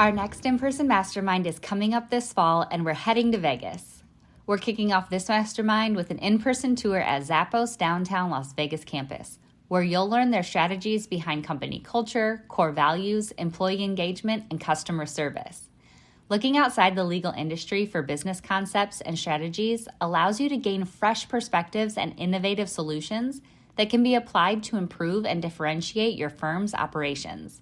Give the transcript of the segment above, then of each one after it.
Our next in-person mastermind is coming up this fall, and we're heading to Vegas. We're kicking off this mastermind with an in-person tour at Zappos downtown Las Vegas campus, where you'll learn their strategies behind company culture, core values, employee engagement, and customer service. Looking outside the legal industry for business concepts and strategies allows you to gain fresh perspectives and innovative solutions that can be applied to improve and differentiate your firm's operations.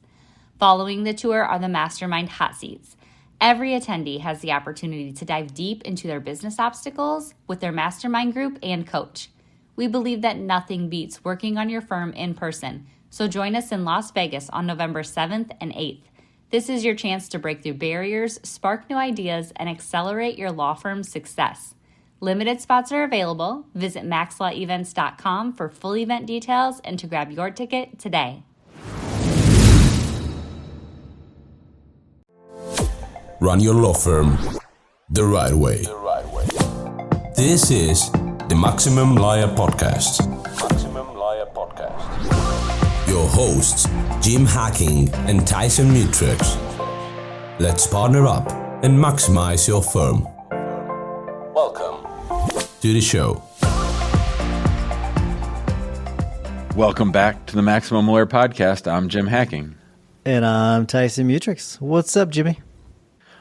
Following the tour are the mastermind hot seats. Every attendee has the opportunity to dive deep into their business obstacles with their mastermind group and coach. We believe that nothing beats working on your firm in person, so join us in Las Vegas on November 7th and 8th. This is your chance to break through barriers, spark new ideas, and accelerate your law firm's success. Limited spots are available. Visit maxlawevents.com for full event details and to grab your ticket today. Run your law firm the right way. This is the Maximum Lawyer Podcast. Your hosts, Jim Hacking and Tyson Mutrux. Let's partner up and maximize your firm. Welcome to the show. Welcome back to the Maximum Lawyer Podcast. I'm Jim Hacking. And I'm Tyson Mutrux. What's up, Jimmy?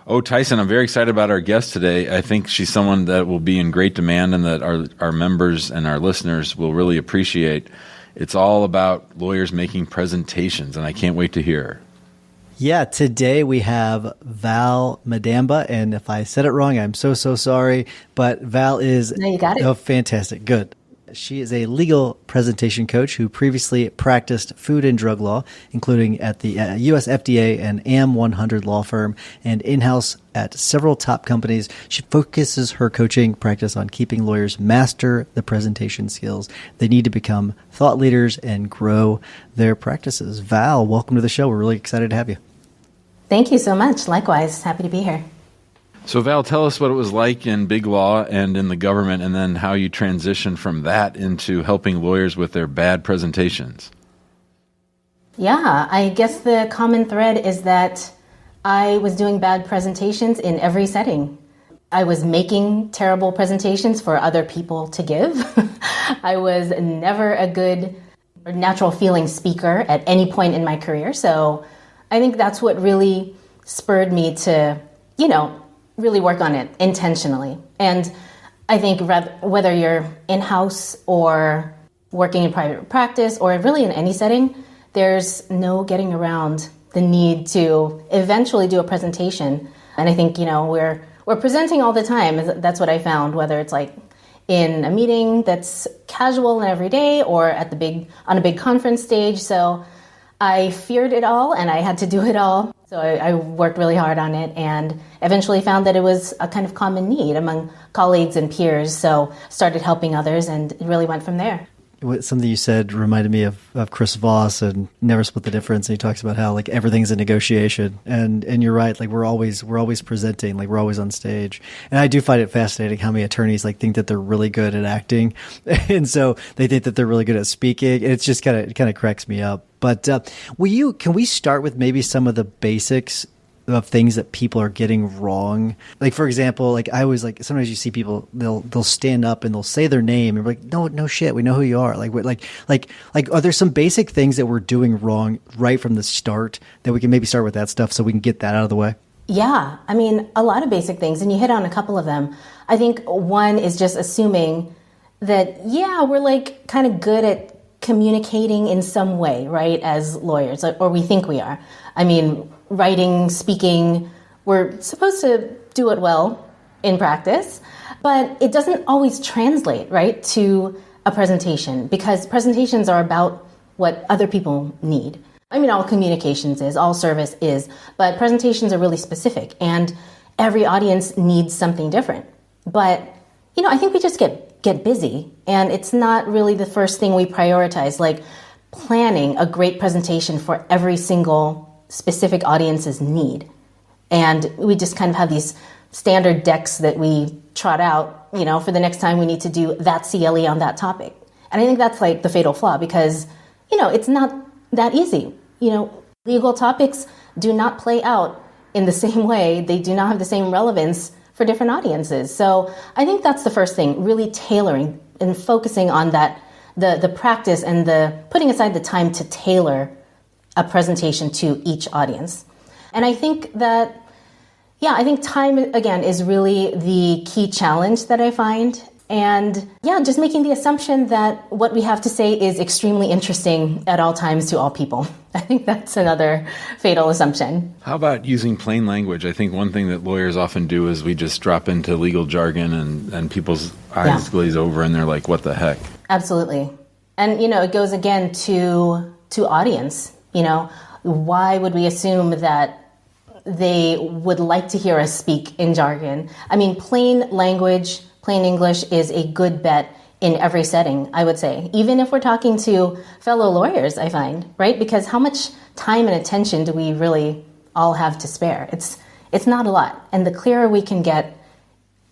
Oh, Tyson, I'm very excited about our guest today. I think she's someone that will be in great demand and that our members and our listeners will really appreciate. It's all about lawyers making presentations, and I can't wait to hear her. Yeah, today we have Val Madamba, and if I said it wrong, I'm so sorry, but Val is No, you got it. Oh, fantastic. Good. She is a legal presentation coach who previously practiced food and drug law, including at the US FDA and AM 100 law firm and in-house at several top companies. She focuses her coaching practice on keeping lawyers master the presentation skills they need to become thought leaders and grow their practices. Val, welcome to the show. We're really excited to have you. Thank you so much. Likewise, happy to be here. So, Val, tell us what it was like in big law and in the government, and then how you transitioned from that into helping lawyers with their bad presentations. Yeah, I guess the common thread is that I was doing bad presentations in every setting. I was making terrible presentations for other people to give. I was never a good or natural feeling speaker at any point in my career. So I think that's what really spurred me to, really work on it intentionally. And I think whether you're in-house or working in private practice or really in any setting, there's no getting around the need to eventually do a presentation. And I think, we're presenting all the time. That's what I found, whether it's like in a meeting that's casual and every day or on a big conference stage. So I feared it all and I had to do it all. So I worked really hard on it and eventually found that it was a kind of common need among colleagues and peers. So started helping others and it really went from there. Something you said reminded me of Chris Voss and Never Split the Difference. And he talks about how everything's a negotiation, and you're right. We're always presenting, we're always on stage. And I do find it fascinating how many attorneys think that they're really good at acting, and so they think that they're really good at speaking. And it's just kind of cracks me up. But can we start with maybe some of the basics of things that people are getting wrong? For example, I always sometimes you see people, they'll stand up and they'll say their name and we're like, no shit, we know who you are. Are there some basic things that we're doing wrong right from the start that we can maybe start with that stuff so we can get that out of the way? Yeah, a lot of basic things, and you hit on a couple of them. I think one is just assuming that, we're kind of good at communicating in some way, right, as lawyers, or we think we are. Writing, speaking, we're supposed to do it well in practice, but it doesn't always translate, right, to a presentation, because presentations are about what other people need. All communications is, all service is, but presentations are really specific, and every audience needs something different. But, I think we just get busy, and it's not really the first thing we prioritize, planning a great presentation for every single specific audience's need. And we just kind of have these standard decks that we trot out, for the next time we need to do that CLE on that topic. And I think that's the fatal flaw because, it's not that easy. Legal topics do not play out in the same way, they do not have the same relevance for different audiences. So I think that's the first thing, really tailoring and focusing on that, the practice and the putting aside the time to tailor a presentation to each audience. And I think that, I think time, again, is really the key challenge that I find. And just making the assumption that what we have to say is extremely interesting at all times to all people. I think that's another fatal assumption. How about using plain language? I think one thing that lawyers often do is we just drop into legal jargon and people's eyes glaze over and they're like, what the heck? Absolutely. And, it goes again to audience. Why would we assume that they would like to hear us speak in jargon? I mean, plain language, plain English is a good bet in every setting, I would say. Even if we're talking to fellow lawyers, I find, right? Because how much time and attention do we really all have to spare? It's not a lot. And the clearer we can get,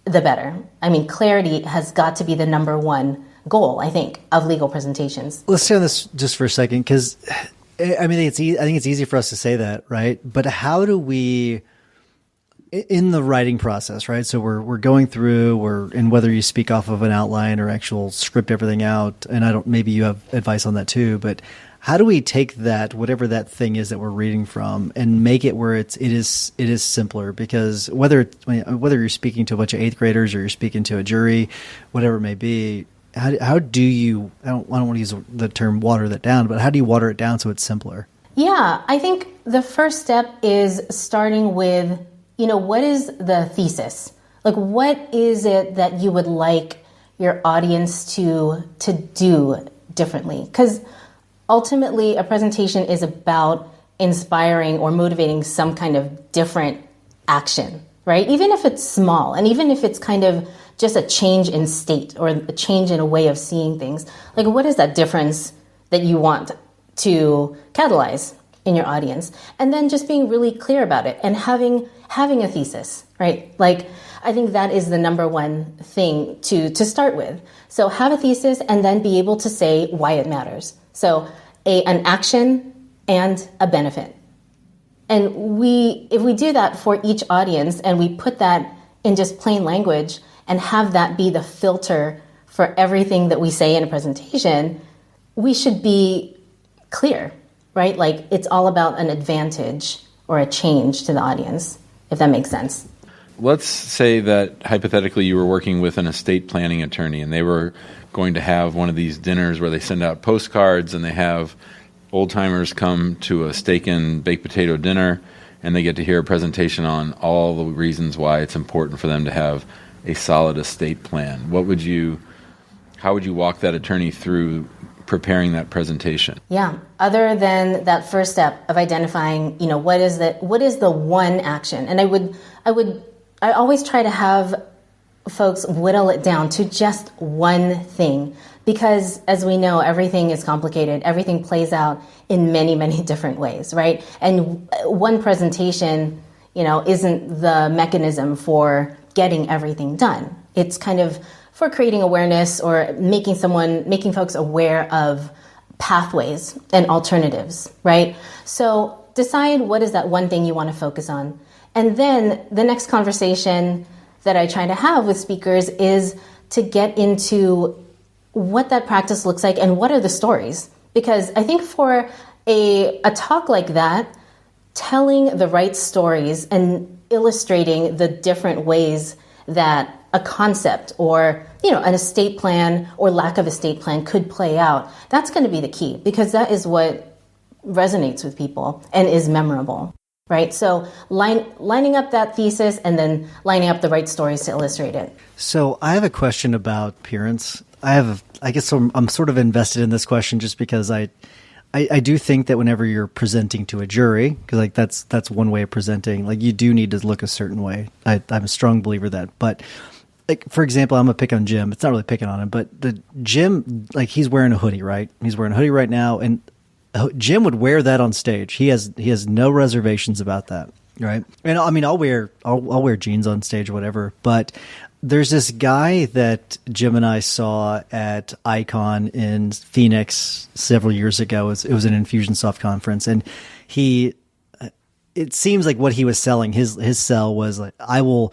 the better. I mean, clarity has got to be the number one goal, I think, of legal presentations. Let's stay on this just for a second, because I mean, I think it's easy for us to say that, right? But how do we, in the writing process, right? So we're going through, and whether you speak off of an outline or actual script everything out, and maybe you have advice on that too, but how do we take that, whatever that thing is that we're reading from, and make it where it is simpler? Because whether you're speaking to a bunch of 8th graders or you're speaking to a jury, whatever it may be, how do you, I don't want to use the term water that down, but how do you water it down so it's simpler? Yeah, I think the first step is starting with, what is the thesis? Like, what is it that you would like your audience to do differently? Because ultimately, a presentation is about inspiring or motivating some kind of different action, right? Even if it's small, and even if it's kind of just a change in state or a change in a way of seeing things. Like, what is that difference that you want to catalyze in your audience? And then just being really clear about it and having a thesis, right? Like, I think that is the number one thing to start with. So have a thesis and then be able to say why it matters. So an action and a benefit. And if we do that for each audience and we put that in just plain language and have that be the filter for everything that we say in a presentation, we should be clear, right? Like, it's all about an advantage or a change to the audience, if that makes sense. Let's say that hypothetically you were working with an estate planning attorney and they were going to have one of these dinners where they send out postcards and they have old-timers come to a steak and baked potato dinner and they get to hear a presentation on all the reasons why it's important for them to have a solid estate plan. How would you walk that attorney through preparing that presentation? Yeah, other than that first step of identifying, what is the one action? And I always try to have folks whittle it down to just one thing, because as we know, everything is complicated. Everything plays out in many, many different ways, right? And one presentation, isn't the mechanism for getting everything done. It's kind of for creating awareness or making folks aware of pathways and alternatives, right? So decide what is that one thing you want to focus on. And then the next conversation that I try to have with speakers is to get into what that practice looks like and what are the stories. Because I think for a talk like that, telling the right stories and illustrating the different ways that a concept or, an estate plan or lack of estate plan could play out, that's going to be the key, because that is what resonates with people and is memorable, right? So lining up that thesis and then lining up the right stories to illustrate it. So I have a question about appearance. I'm sort of invested in this question just because I do think that whenever you're presenting to a jury, because that's one way of presenting, you do need to look a certain way. I'm a strong believer of that. But for example, I'm gonna pick on Jim. It's not really picking on him, but the Jim, he's wearing a hoodie, right? He's wearing a hoodie right now, and Jim would wear that on stage. He has no reservations about that, right? And I mean, I'll wear jeans on stage or whatever, but there's this guy that Jim and I saw at Icon in Phoenix several years ago. It was an Infusionsoft conference, and it seems like what he was selling, his sell was like, I will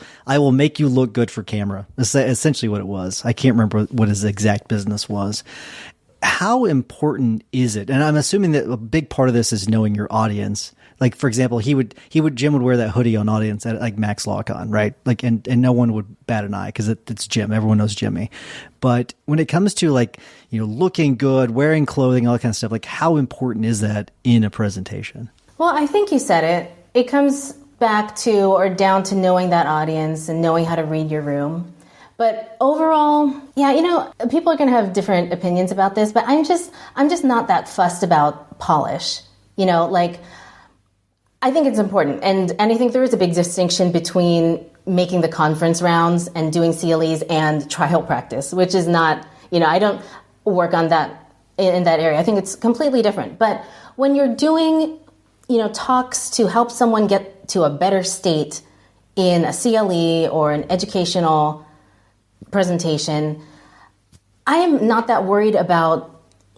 make you look good for camera. That's essentially what it was. I can't remember what his exact business was. How important is it? And I'm assuming that a big part of this is knowing your audience. Like, for example, Jim would wear that hoodie on audience at like Max LawCon, right? Like, and no one would bat an eye because it's Jim. Everyone knows Jimmy. But when it comes to like, looking good, wearing clothing, all that kind of stuff, like how important is that in a presentation? Well, I think you said it. It comes back to or down to knowing that audience and knowing how to read your room. But overall, yeah, people are going to have different opinions about this, but I'm just not that fussed about polish. I think it's important. And I think there is a big distinction between making the conference rounds and doing CLEs and trial practice, which is not, I don't work on that in that area. I think it's completely different. But when you're doing, talks to help someone get to a better state in a CLE or an educational presentation, I am not that worried about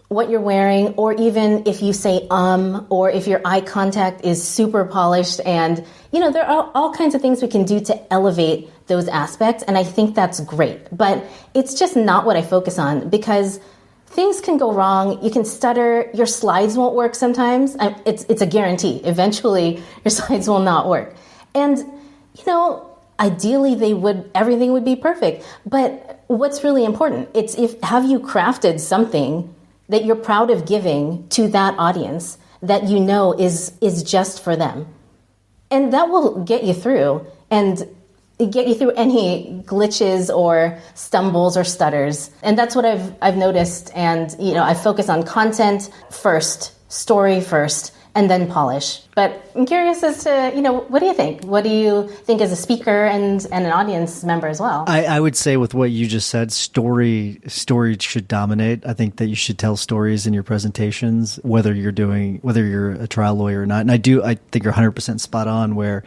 what you're wearing, or even if you say or if your eye contact is super polished. And there are all kinds of things we can do to elevate those aspects, and I think that's great. But it's just not what I focus on, because things can go wrong. You can stutter. Your slides won't work sometimes. It's a guarantee. Eventually, your slides will not work. And ideally, everything would be perfect. But what's really important, have you crafted something that you're proud of giving to that audience that is just for them. And that will get you through, and get you through any glitches or stumbles or stutters. And that's what I've noticed. And, I focus on content first, story first, and then polish. But I'm curious as to, what do you think? What do you think as a speaker and an audience member as well? I would say with what you just said, story should dominate. I think that you should tell stories in your presentations, whether you're a trial lawyer or not. And I think you're 100% spot on, where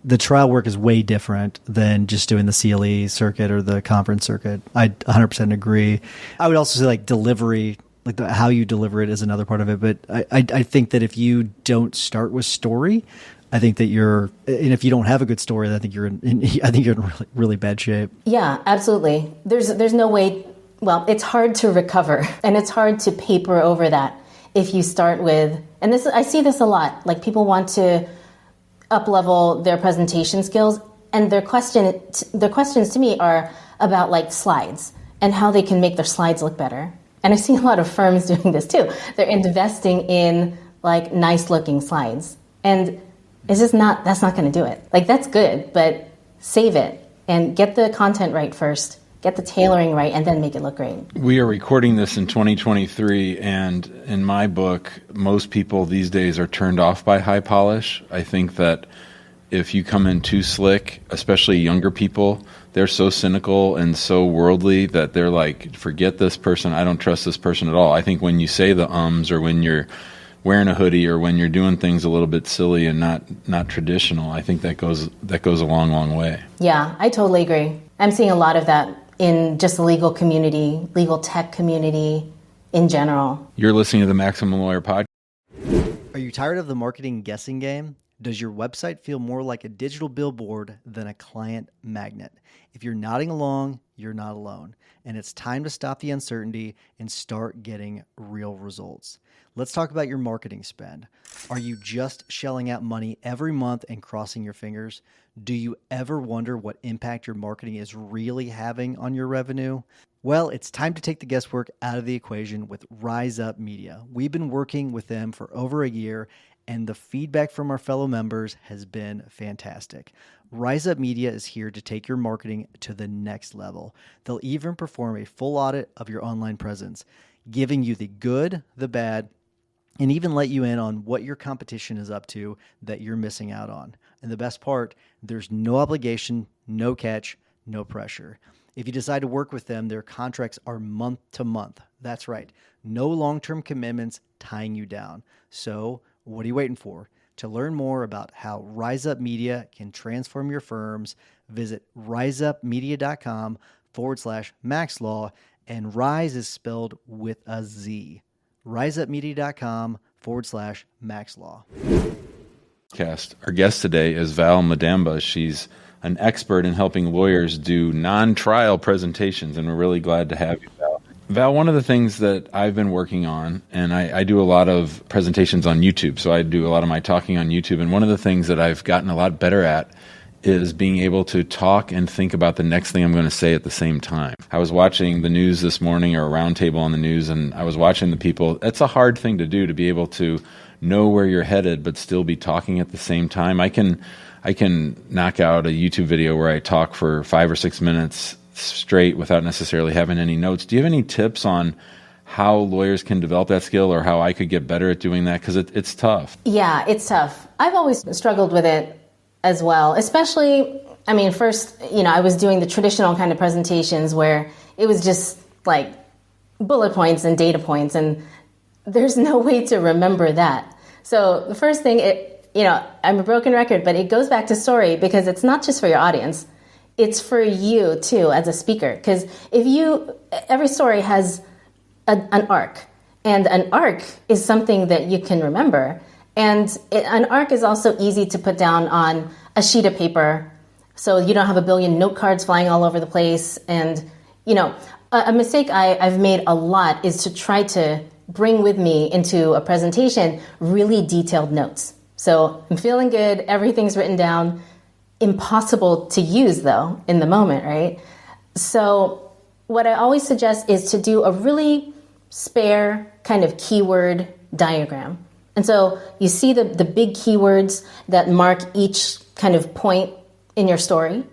the trial work is way different than just doing the CLE circuit or the conference circuit. I 100% agree. I would also say like delivery, like how you deliver it is another part of it. But I think that if you don't start with story, I think that and if you don't have a good story, I think you're in really, really bad shape. Yeah, absolutely. There's no way. Well, it's hard to recover, and it's hard to paper over that if you start with. And I see this a lot. Like, people want to up-level their presentation skills, and their questions to me are about like slides and how they can make their slides look better. And I see a lot of firms doing this too. They're investing in like nice looking slides. And that's not going to do it. Like, that's good, but save it and get the content right first, get the tailoring right, and then make it look great. We are recording this in 2023, and in my book, most people these days are turned off by high polish. I think that if you come in too slick, especially younger people, they're so cynical and so worldly that they're like, forget this person. I don't trust this person at all. I think when you say the or when you're wearing a hoodie or when you're doing things a little bit silly and not traditional, I think that goes a long, long way. Yeah, I totally agree. I'm seeing a lot of that in just the legal community, legal tech community in general. You're listening to the Maximum Lawyer Podcast. Are you tired of the marketing guessing game? Does your website feel more like a digital billboard than a client magnet? If you're nodding along, you're not alone. And it's time to stop the uncertainty and start getting real results. Let's talk about your marketing spend. Are you just shelling out money every month and crossing your fingers? Do you ever wonder what impact your marketing is really having on your revenue? Well, it's time to take the guesswork out of the equation with Rise Up Media. We've been working with them for over a year, and the feedback from our fellow members has been fantastic. Rise Up Media is here to take your marketing to the next level. They'll even perform a full audit of your online presence, giving you the good, the bad, and even let you in on what your competition is up to that you're missing out on. And the best part, there's no obligation, no catch, no pressure. If you decide to work with them, their contracts are month to month. That's right. No long-term commitments tying you down. So what are you waiting for? To learn more about how Rise Up Media can transform your firms, visit riseupmedia.com/maxlaw, and Rise is spelled with a Z. riseupmedia.com/maxlaw. Our guest today is Val Madamba. She's an expert in helping lawyers do non-trial presentations, and we're really glad to have you, Val. Val, one of the things that I've been working on, and I do a lot of presentations on YouTube, so I do a lot of my talking on YouTube, and one of the things that I've gotten a lot better at is being able to talk and think about the next thing I'm going to say at the same time. I was watching the news this morning, or a roundtable on the news, and I was watching the people. It's a hard thing to do, to be able to know where you're headed but still be talking at the same time. I can knock out a YouTube video where I talk for 5 or 6 minutes straight without necessarily having any notes. Do you have any tips on how lawyers can develop that skill, or how I could get better at doing that? Because it's tough. Yeah, it's tough. I've always struggled with it as well, especially, first, I was doing the traditional kind of presentations where it was just like bullet points and data points, and there's no way to remember that. So the first thing, I'm a broken record, but it goes back to story, because it's not just for your audience, it's for you too as a speaker. Because every story has an arc, and an arc is something that you can remember. And an arc is also easy to put down on a sheet of paper, so you don't have a billion note cards flying all over the place. And, a mistake I've made a lot is to try to bring with me into a presentation really detailed notes. So I'm feeling good, everything's written down, impossible to use though in the moment, right? So what I always suggest is to do a really spare kind of keyword diagram. And so you see the big keywords that mark each kind of point in your story,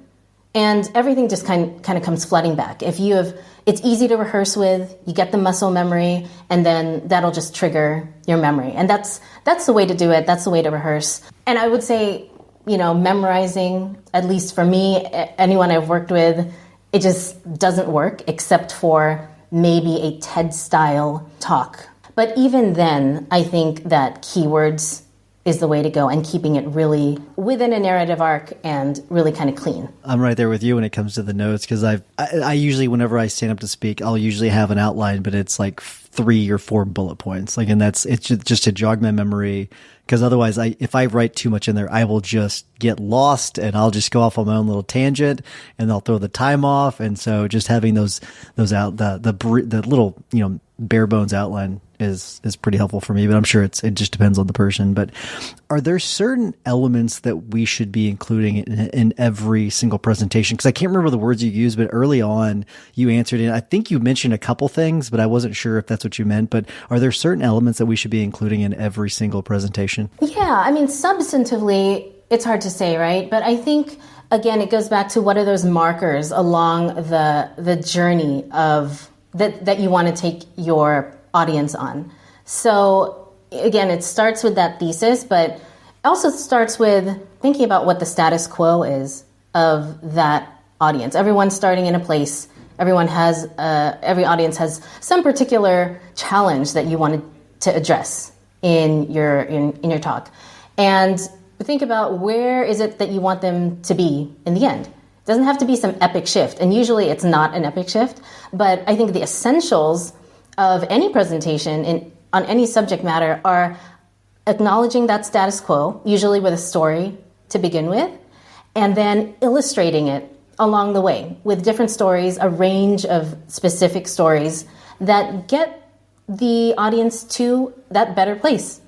and everything just kind of comes flooding back. It's easy to rehearse with, you get the muscle memory, and then that'll just trigger your memory. And that's the way to do it. That's the way to rehearse. And I would say, memorizing, at least for me, anyone I've worked with, it just doesn't work except for maybe a TED-style talk. But even then, I think that keywords is the way to go, and keeping it really within a narrative arc and really kind of clean. I'm right there with you when it comes to the notes, because I usually, whenever I stand up to speak, I'll usually have an outline, but it's like 3 or 4 bullet points. And it's just to jog my memory, because otherwise if I write too much in there, I will just get lost, and I'll just go off on my own little tangent, and I'll throw the time off. And so just having those out, the little, bare bones outline is pretty helpful for me, but I'm sure it just depends on the person. But are there certain elements that we should be including in every single presentation? Because I can't remember the words you used, but early on you answered it. I think you mentioned a couple things, but I wasn't sure if that's what you meant. But are there certain elements that we should be including in every single presentation? Yeah, substantively, it's hard to say, right? But I think, again, it goes back to what are those markers along the journey of that you want to take your audience on. So again, it starts with that thesis, but it also starts with thinking about what the status quo is of that audience. Everyone's starting in a place. Every audience has some particular challenge that you wanted to address in your talk. And think about where is it that you want them to be in the end. It doesn't have to be some epic shift, and usually it's not an epic shift, but I think the essentials of any presentation on any subject matter are acknowledging that status quo, usually with a story to begin with, and then illustrating it along the way with different stories, a range of specific stories that get the audience to that better place.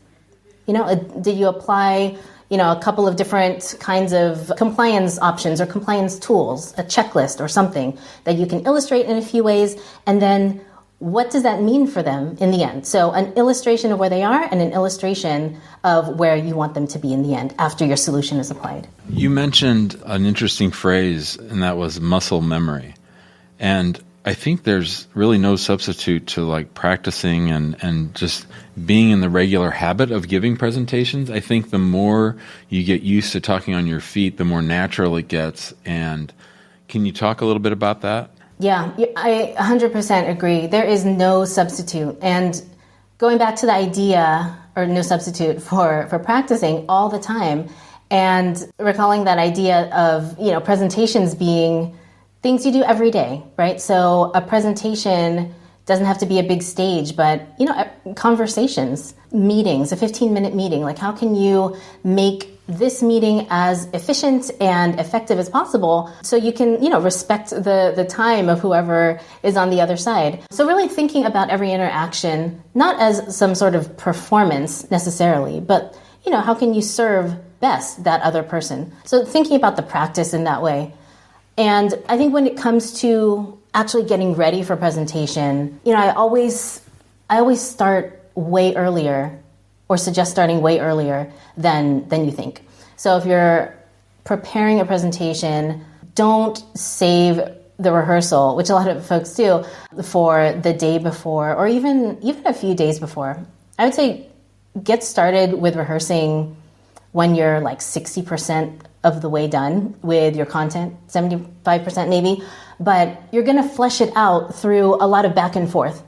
Do you apply a couple of different kinds of compliance options or compliance tools, a checklist or something that you can illustrate in a few ways, and then what does that mean for them in the end? So an illustration of where they are and an illustration of where you want them to be in the end after your solution is applied. You mentioned an interesting phrase, and that was muscle memory. And I think there's really no substitute to practicing and just being in the regular habit of giving presentations. I think the more you get used to talking on your feet, the more natural it gets. And can you talk a little bit about that? Yeah, I 100% agree. There is no substitute. And going back to the idea, or no substitute for practicing all the time, and recalling that idea of, presentations being things you do every day, right? So a presentation Doesn't have to be a big stage, but, conversations, meetings, a 15-minute meeting. Like, how can you make this meeting as efficient and effective as possible so you can, respect the time of whoever is on the other side. So really thinking about every interaction, not as some sort of performance necessarily, but, how can you serve best that other person? So thinking about the practice in that way. And I think when it comes to actually getting ready for presentation, I always start way earlier, or suggest starting way earlier than you think. So if you're preparing a presentation, don't save the rehearsal, which a lot of folks do, for the day before or even a few days before. I would say get started with rehearsing when you're like 60% of the way done with your content, 75% maybe, but you're going to flesh it out through a lot of back and forth.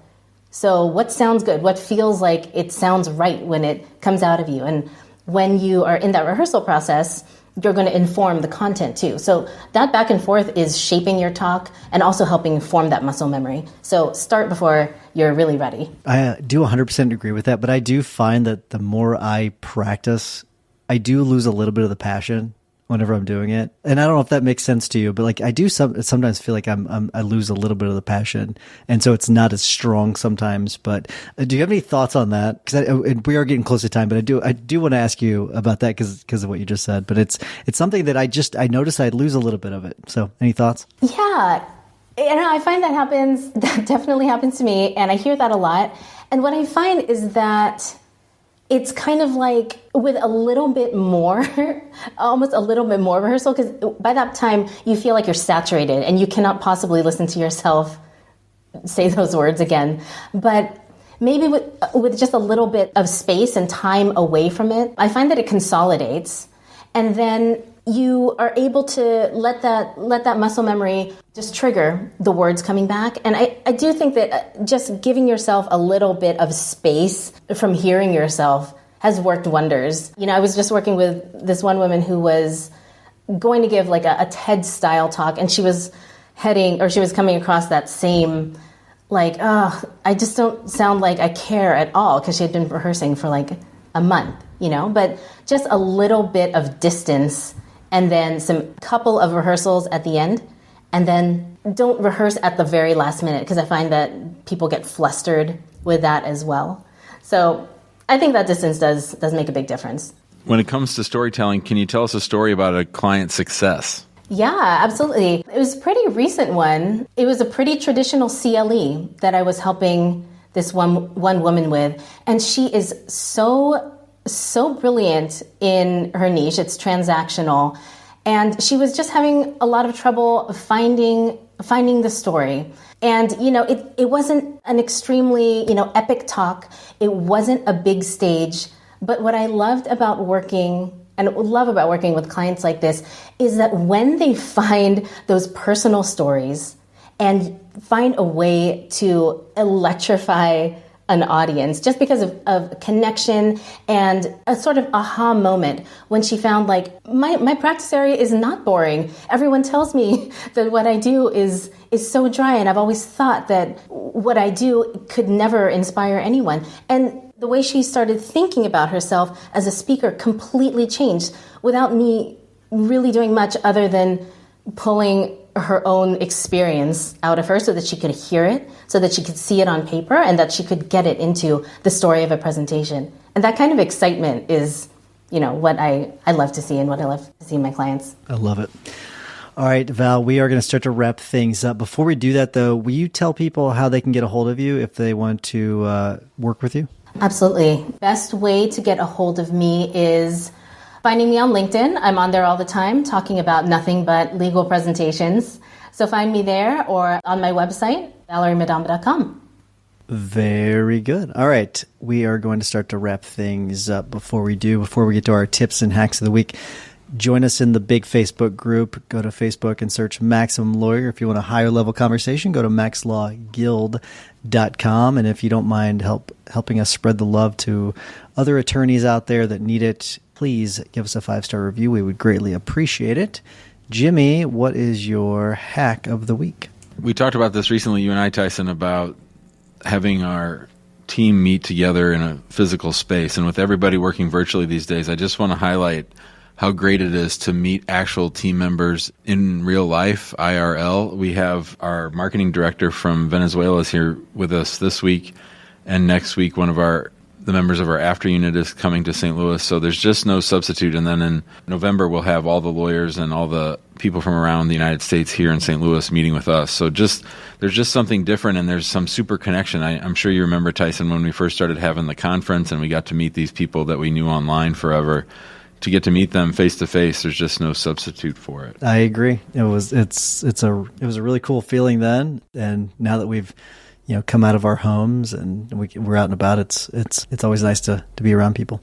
So what sounds good? What feels like it sounds right when it comes out of you? And when you are in that rehearsal process, you're going to inform the content too. So that back and forth is shaping your talk and also helping form that muscle memory. So start before you're really ready. I do 100% agree with that, but I do find that the more I practice, I do lose a little bit of the passion whenever I'm doing it. And I don't know if that makes sense to you, but like I do sometimes feel like I lose a little bit of the passion. And so it's not as strong sometimes, but do you have any thoughts on that? Because we are getting close to time, but I do want to ask you about that because of what you just said, but it's something that I notice I lose a little bit of it. So any thoughts? Yeah. I find that definitely happens to me. And I hear that a lot. And what I find is that it's kind of like with a little bit more, almost a little bit more rehearsal, because by that time you feel like you're saturated and you cannot possibly listen to yourself say those words again. But maybe with just a little bit of space and time away from it, I find that it consolidates, and then you are able to let that muscle memory just trigger the words coming back. And I do think that just giving yourself a little bit of space from hearing yourself has worked wonders. I was just working with this one woman who was going to give like a TED style talk, and she was coming across that same like, I just don't sound like I care at all, because she had been rehearsing for like a month, but just a little bit of distance, and then some couple of rehearsals at the end, and then don't rehearse at the very last minute, because I find that people get flustered with that as well. So I think that distance does make a big difference. When it comes to storytelling, can you tell us a story about a client success? Yeah, absolutely. It was a pretty recent one. It was a pretty traditional CLE that I was helping this one woman with, and she is so brilliant in her niche. It's transactional. And she was just having a lot of trouble finding the story. And, it wasn't an extremely, epic talk. It wasn't a big stage. But what I loved about working with clients like this is that when they find those personal stories and find a way to electrify an audience, just because of connection and a sort of aha moment when she found like, my practice area is not boring. Everyone tells me that what I do is so dry, and I've always thought that what I do could never inspire anyone. And the way she started thinking about herself as a speaker completely changed without me really doing much other than pulling her own experience out of her so that she could hear it, so that she could see it on paper, and that she could get it into the story of a presentation. And that kind of excitement is, what I love to see and what I love to see in my clients. I love it. All right, Val, we are going to start to wrap things up. Before we do that, though, will you tell people how they can get a hold of you if they want to work with you? Absolutely. Best way to get a hold of me is finding me on LinkedIn. I'm on there all the time talking about nothing but legal presentations. So find me there or on my website, ValerieMadamba.com. Very good. All right. We are going to start to wrap things up. Before we get to our tips and hacks of the week, join us in the big Facebook group. Go to Facebook and search Maximum Lawyer. If you want a higher level conversation, go to maxlawguild.com. And if you don't mind helping us spread the love to other attorneys out there that need it, please give us a 5-star review. We would greatly appreciate it. Jimmy, what is your hack of the week? We talked about this recently, you and I, Tyson, about having our team meet together in a physical space. And with everybody working virtually these days, I just want to highlight how great it is to meet actual team members in real life, IRL. We have our marketing director from Venezuela is here with us this week, and next week the members of our after unit is coming to St. Louis. So there's just no substitute. And then in November, we'll have all the lawyers and all the people from around the United States here in St. Louis meeting with us. So there's just something different, and there's some super connection. I'm sure you remember, Tyson, when we first started having the conference and we got to meet these people that we knew online forever. To get to meet them face to face, there's just no substitute for it. I agree. It was a really cool feeling then, and now that we've come out of our homes and we're out and about, it's always nice to be around people.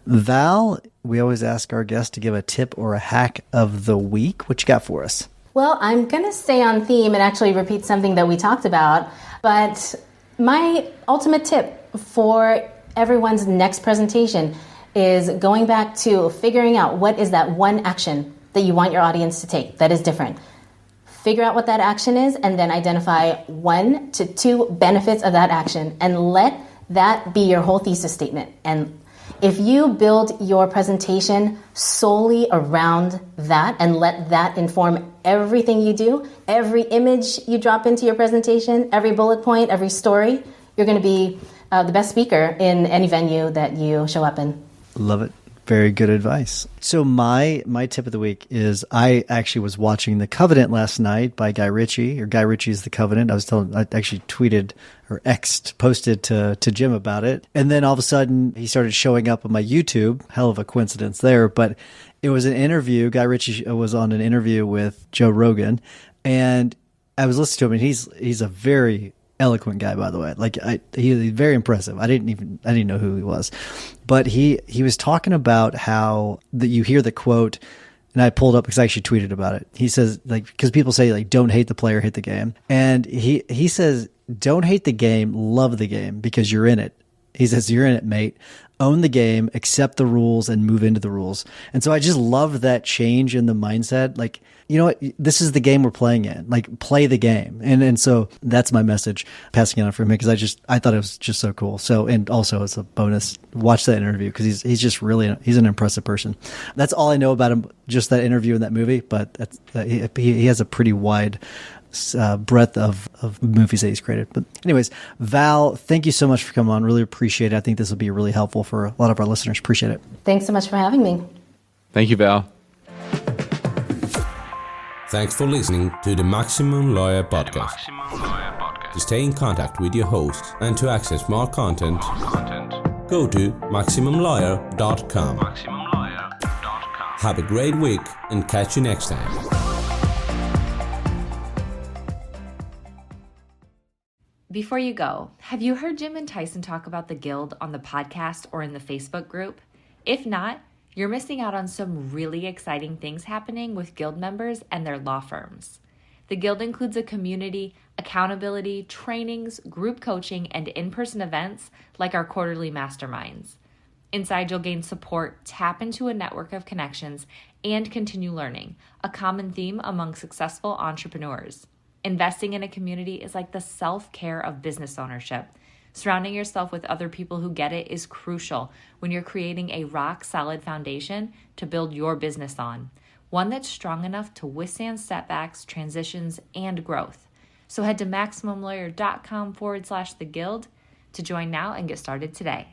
Val, we always ask our guests to give a tip or a hack of the week. What you got for us? Well, I'm going to stay on theme and actually repeat something that we talked about, but my ultimate tip for everyone's next presentation is going back to figuring out what is that one action that you want your audience to take that is different. Figure out what that action is, and then identify 1 to 2 benefits of that action, and let that be your whole thesis statement. And if you build your presentation solely around that and let that inform everything you do, every image you drop into your presentation, every bullet point, every story, you're going to be the best speaker in any venue that you show up in. Love it. Very good advice. So my tip of the week is I actually was watching The Covenant last night by Guy Ritchie, or Guy Ritchie's The Covenant. I actually tweeted or posted to Jim about it. And then all of a sudden he started showing up on my YouTube. Hell of a coincidence there. But it was an interview. Guy Ritchie was on an interview with Joe Rogan, and I was listening to him, and he's a very eloquent guy, by the way. He's very impressive. I didn't know who he was, but he was talking about how that you hear the quote, and I pulled up because I actually tweeted about it. He says, because people say don't hate the player, hate the game, and he says, don't hate the game, love the game, because you're in it. He says, you're in it, mate. Own the game, accept the rules, and move into the rules. And so I just love that change in the mindset. You know what? This is the game we're playing in. Play the game. And so that's my message, passing it on from him, because I thought it was just so cool. So, and also as a bonus, watch that interview, because he's just really, he's an impressive person. That's all I know about him, just that interview in that movie. But he has a pretty wide breadth of movies that he's created. But anyways, Val, thank you so much for coming on. Really appreciate it. I think this will be really helpful for a lot of our listeners. Appreciate it. Thanks so much for having me. Thank you, Val. Thanks for listening to the Maximum Lawyer Podcast. To stay in contact with your host and to access more content, go to MaximumLawyer.com. Have a great week and catch you next time. Before you go, have you heard Jim and Tyson talk about the Guild on the podcast or in the Facebook group? If not, you're missing out on some really exciting things happening with Guild members and their law firms. The Guild includes a community, accountability, trainings, group coaching, and in-person events like our quarterly masterminds. Inside, you'll gain support, tap into a network of connections, and continue learning, a common theme among successful entrepreneurs. Investing in a community is like the self-care of business ownership. Surrounding yourself with other people who get it is crucial when you're creating a rock-solid foundation to build your business on, one that's strong enough to withstand setbacks, transitions, and growth. So head to MaximumLawyer.com/the Guild to join now and get started today.